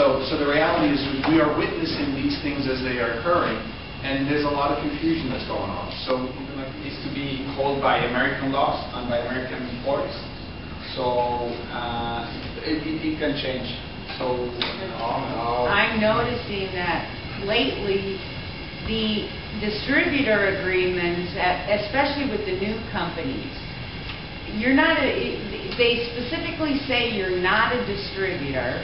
So the reality is we are witnessing these things as they are occurring, and there's a lot of confusion that's going on. So Even like it needs to be called by American laws and by American employees. So it can change. So I'm noticing that lately the distributor agreements, especially with the new companies, you're not they specifically say you're not a distributor,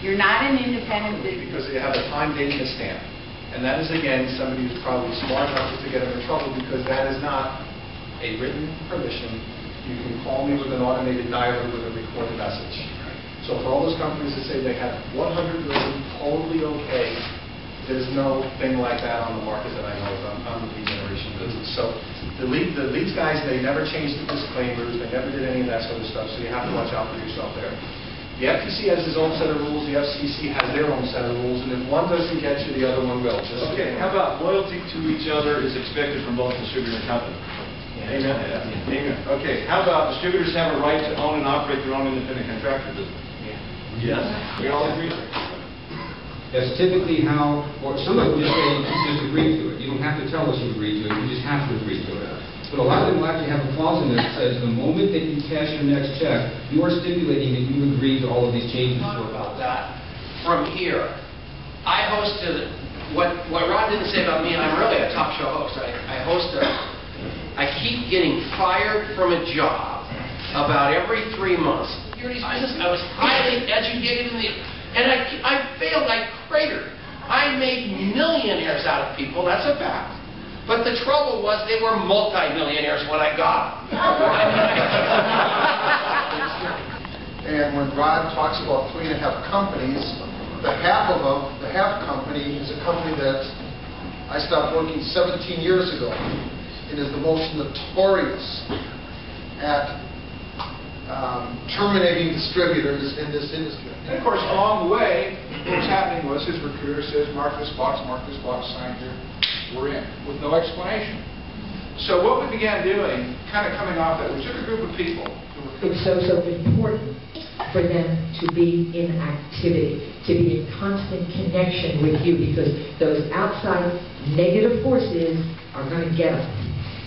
you're not an independent business. because they have a time, date, and a stamp. And that is, again, somebody who's probably smart enough just to get them in trouble, because that is not a written permission. You can call me with an automated dialer with a recorded message. So for all those companies that say they have 100 million totally okay, there's no thing like that on the market that I know of on the lead generation business. So the leads guys, they never changed the disclaimers, they never did any of that sort of stuff, so you have to watch out for yourself there. The FTC has its own set of rules, the FCC has their own set of rules, and if one doesn't get you, the other one will. Okay, how about loyalty to each other is expected from both distributor and company? Amen. Amen. Okay, how about distributors have a right to own and operate their own independent contractor business? Yes. We all agree? That's typically how, or some of them just say, you just agree to it. You don't have to tell us you agree to it, you just have to agree to it. But a lot of them will actually have a clause in there that says the moment that you cash your next check, you are stipulating that you agree to all of these changes. About that from here, I hosted what Ron didn't say about me, and I'm really a talk show host. I keep getting fired from a job about every 3 months. I was highly educated and I failed. I cratered. I made millionaires out of people. That's a fact. But the trouble was they were multi-millionaires when I got them. And when Rod talks about 3.5 companies, the half company is a company that I stopped working 17 years ago and is the most notorious at terminating distributors in this industry. And of course, along the way, what was happening was his recruiter says, mark this box, sign here, we're in, with no explanation. So what we began doing, kind of coming off that, we took a group of people who were... It's so important for them to be in activity, to be in constant connection with you, because those outside negative forces are going to get them.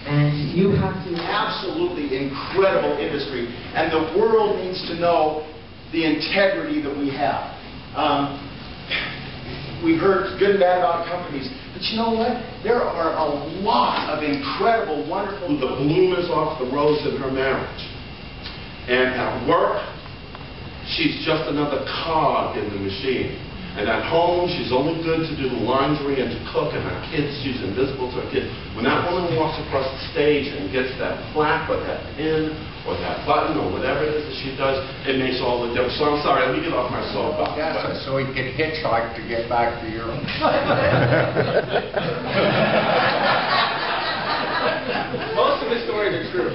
And you have to... Absolutely incredible industry, and the world needs to know the integrity that we have. We've heard good and bad about companies, but you know what? There are a lot of incredible, wonderful... The bloom is off the rose in her marriage. And at work, she's just another cog in the machine. And at home, she's only good to do the laundry and to cook, and her kids, she's invisible to her kids. When that woman walks across the stage and gets that plaque or that pin or that button or whatever it is that she does, it makes all the difference. So I'm sorry, let me get off my soapbox. Yeah, so he could hitchhike to get back to Europe. Most of the stories are true.